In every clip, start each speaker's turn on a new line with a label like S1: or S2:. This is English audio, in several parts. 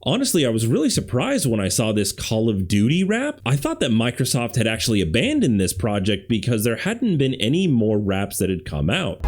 S1: Honestly, I was really surprised when I saw this Call of Duty wrap. I thought that Microsoft had actually abandoned this project because there hadn't been any more wraps that had come out.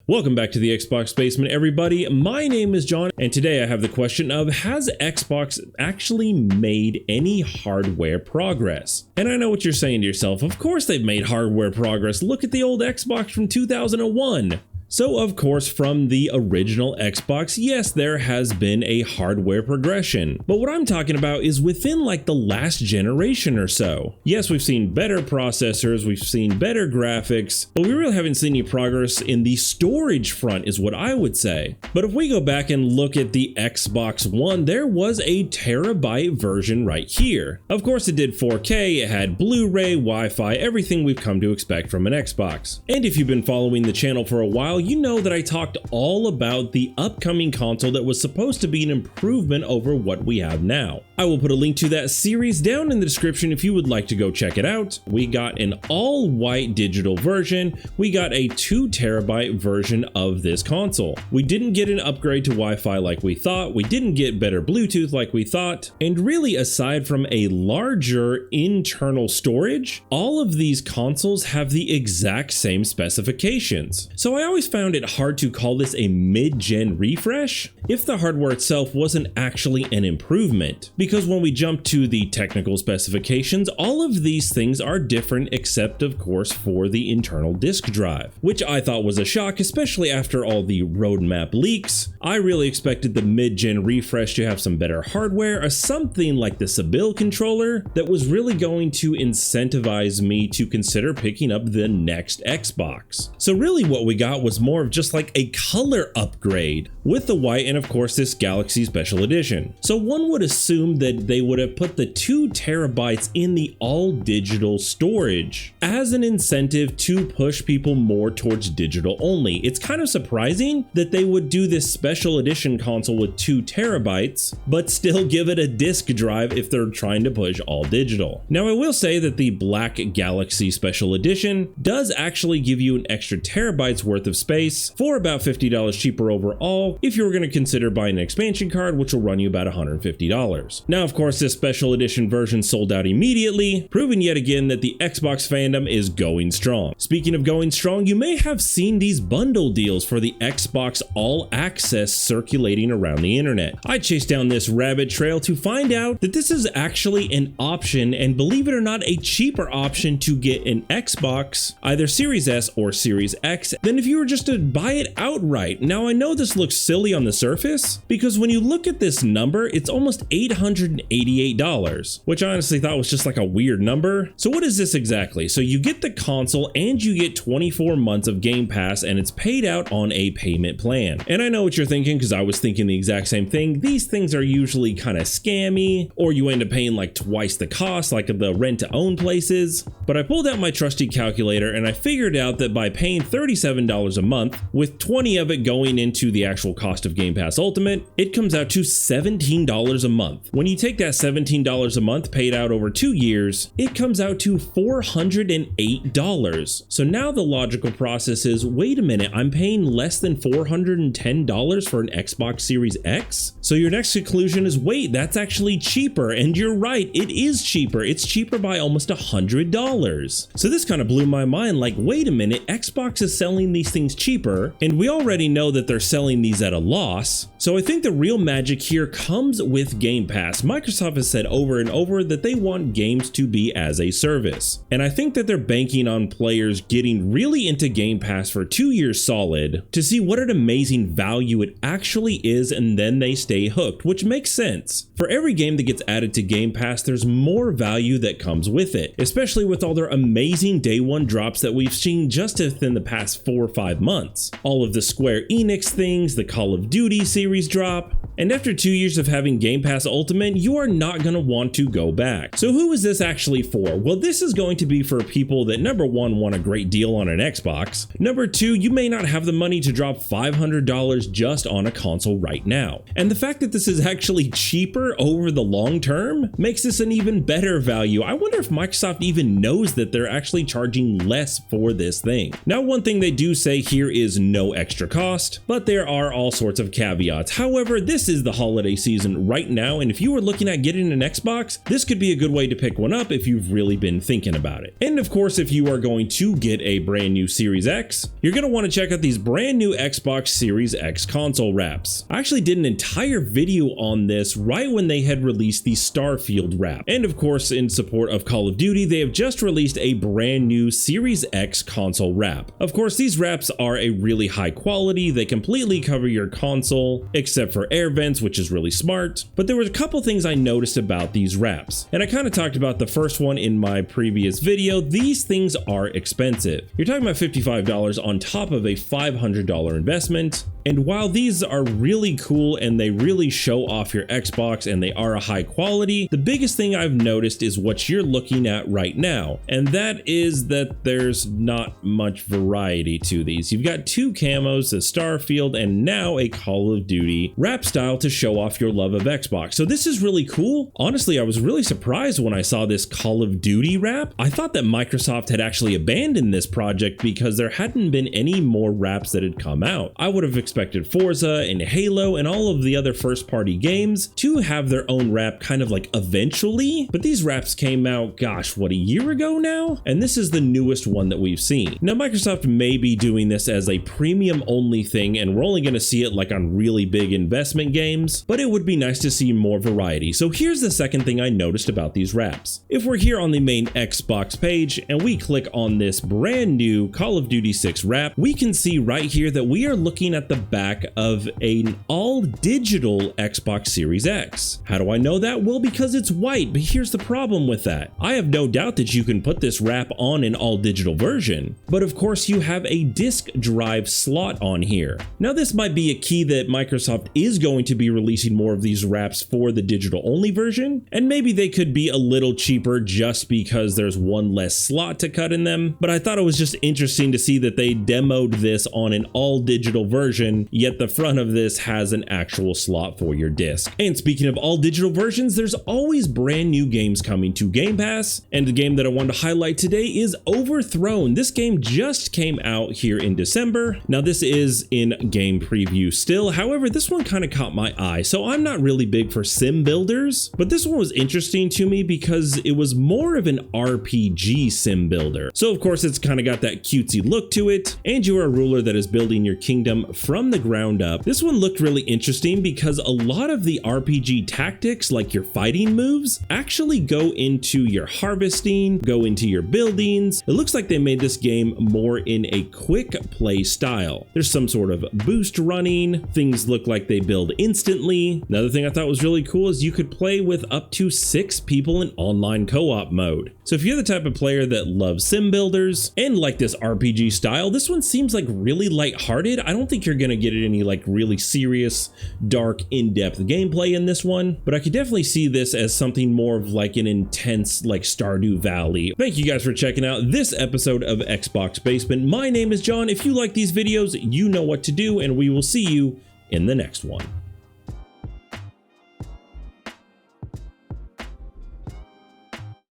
S1: Welcome back to the Xbox Basement, everybody. My name is John, and today I have the question of, has Xbox actually made any hardware progress? And I know what you're saying to yourself, of course they've made hardware progress. Look at the old Xbox from 2001. So of course, from the original Xbox, yes, there has been a hardware progression. But what I'm talking about is within like the last generation or so. Yes, we've seen better processors, we've seen better graphics, but we really haven't seen any progress in the storage front is what I would say. But if we go back and look at the Xbox One, there was a terabyte version right here. Of course, it did 4K, it had Blu-ray, Wi-Fi, everything we've come to expect from an Xbox. And if you've been following the channel for a while, you know that I talked all about the upcoming console that was supposed to be an improvement over what we have now. I will put a link to that series down in the description if you would like to go check it out. We got an all-white digital version. We got a 2 terabyte version of this console. We didn't get an upgrade to Wi-Fi like we thought. We didn't get better Bluetooth like we thought. And really, aside from a larger internal storage, all of these consoles have the exact same specifications. So I always found it hard to call this a mid-gen refresh if the hardware itself wasn't actually an improvement. Because when we jump to the technical specifications, all of these things are different except of course for the internal disk drive, which I thought was a shock, especially after all the roadmap leaks. I really expected the mid-gen refresh to have some better hardware, or something like the Sibyl controller that was really going to incentivize me to consider picking up the next Xbox. So really what we got was more of just like a color upgrade with the white and of course this Galaxy Special Edition. So one would assume that they would have put the 2 terabytes in the all digital storage as an incentive to push people more towards digital only. It's kind of surprising that they would do this special edition console with 2 terabytes, but still give it a disk drive if they're trying to push all digital. Now I will say that the Black Galaxy Special Edition does actually give you an extra terabytes worth of space for about $50 cheaper overall if you were going to consider buying an expansion card, which will run you about $150. Now, of course, this special edition version sold out immediately, proving yet again that the Xbox fandom is going strong. Speaking of going strong, you may have seen these bundle deals for the Xbox All Access circulating around the internet. I chased down this rabbit trail to find out that this is actually an option, and believe it or not, a cheaper option to get an Xbox, either Series S or Series X, than if you were just to buy it outright. Now, I know this looks silly on the surface, because when you look at this number, it's almost $888, which I honestly thought was just like a weird number. So what is this exactly? So you get the console and you get 24 months of Game Pass, and it's paid out on a payment plan. And I know what you're thinking, because I was thinking the exact same thing. These things are usually kind of scammy, or you end up paying like twice the cost, like the rent-to-own places. But I pulled out my trusty calculator and I figured out that by paying $37 a month, with 20 of it going into the actual cost of Game Pass Ultimate, it comes out to $17 a month. When you take that $17 a month paid out over 2 years, it comes out to $408. So now the logical process is, wait a minute, I'm paying less than $410 for an Xbox Series X? So your next conclusion is, wait, that's actually cheaper. And you're right, it is cheaper. It's cheaper by almost $100. So this kind of blew my mind, like, wait a minute, Xbox is selling these things cheaper, and we already know that they're selling these at a loss. So I think the real magic here comes with Game Pass. Microsoft has said over and over that they want games to be as a service. And I think that they're banking on players getting really into Game Pass for 2 years solid to see what an amazing value it actually is, and then they stay hooked, which makes sense. For every game that gets added to Game Pass, there's more value that comes with it, especially with all their amazing day one drops that we've seen just within the past 4 or 5 months. All of the Square Enix things, the Call of Duty series drop, And after 2 years of having Game Pass Ultimate, you are not going to want to go back. So who is this actually for? Well, this is going to be for people that number one, want a great deal on an Xbox. Number two, you may not have the money to drop $500 just on a console right now. And the fact that this is actually cheaper over the long term makes this an even better value. I wonder if Microsoft even knows that they're actually charging less for this thing. Now, one thing they do say here is no extra cost, but there are all sorts of caveats. However, this is the holiday season right now, and if you were looking at getting an Xbox, this could be a good way to pick one up if you've really been thinking about it. And of course, if you are going to get a brand new Series X, you're going to want to check out these brand new Xbox Series X console wraps. I actually did an entire video on this right when they had released the Starfield wrap. And of course, in support of Call of Duty, they have just released a brand new Series X console wrap. Of course, these wraps are a really high quality. They completely cover your console, except for air vents, which is really smart. But there were a couple things I noticed about these wraps. And I kind of talked about the first one in my previous video. These things are expensive. You're talking about $55 on top of a $500 investment. And while these are really cool and they really show off your Xbox and they are a high quality, the biggest thing I've noticed is what you're looking at right now. And that is that there's not much variety to these. You've got two camos, a Starfield, and now a Call of Duty wrap style to show off your love of Xbox. So this is really cool. Honestly, I was really surprised when I saw this Call of Duty wrap. I thought that Microsoft had actually abandoned this project because there hadn't been any more wraps that had come out. I would have expected Forza and Halo and all of the other first-party games to have their own wrap kind of like eventually, but these wraps came out, gosh, what, a year ago now? And this is the newest one that we've seen. Now, Microsoft may be doing this as a premium only thing, and we're only going to see it like on really big investment games, but it would be nice to see more variety. So here's the second thing I noticed about these wraps. If we're here on the main Xbox page and we click on this brand new Call of Duty 6 wrap, we can see right here that we are looking at the back of an all digital Xbox Series X. How do I know that? Well, because it's white, but here's the problem with that. I have no doubt that you can put this wrap on an all digital version, but of course you have a disk drive slot on here. Now, this might be a key that Microsoft is going to be releasing more of these wraps for the digital only version, and maybe they could be a little cheaper just because there's one less slot to cut in them. But I thought it was just interesting to see that they demoed this on an all digital version, yet the front of this has an actual slot for your disc. And speaking of all digital versions, there's always brand new games coming to Game Pass, and the game that I wanted to highlight today is Overthrown. This game just came out here in December. Now, this is in game preview still. However, this one kind of caught my eye. So I'm not really big for sim builders, but this one was interesting to me because it was more of an RPG sim builder. So of course, it's kind of got that cutesy look to it, and you're a ruler that is building your kingdom from the ground up. This one looked really interesting because a lot of the RPG tactics, like your fighting moves, actually go into your harvesting, go into your buildings. It looks like they made this game more in a quick play style. There's some sort of boost running. Things look like they build instantly. Another thing I thought was really cool is you could play with up to 6 people in online co-op mode. So if you're the type of player that loves sim builders and like this RPG style, this one seems like really lighthearted. I don't think you're gonna get any like really serious, dark, in-depth gameplay in this one, but I could definitely see this as something more of like an intense like Stardew Valley. Thank you guys for checking out this episode of Xbox Basement. My name is John. If you like these videos, you know what to do, and we will see you in the next one.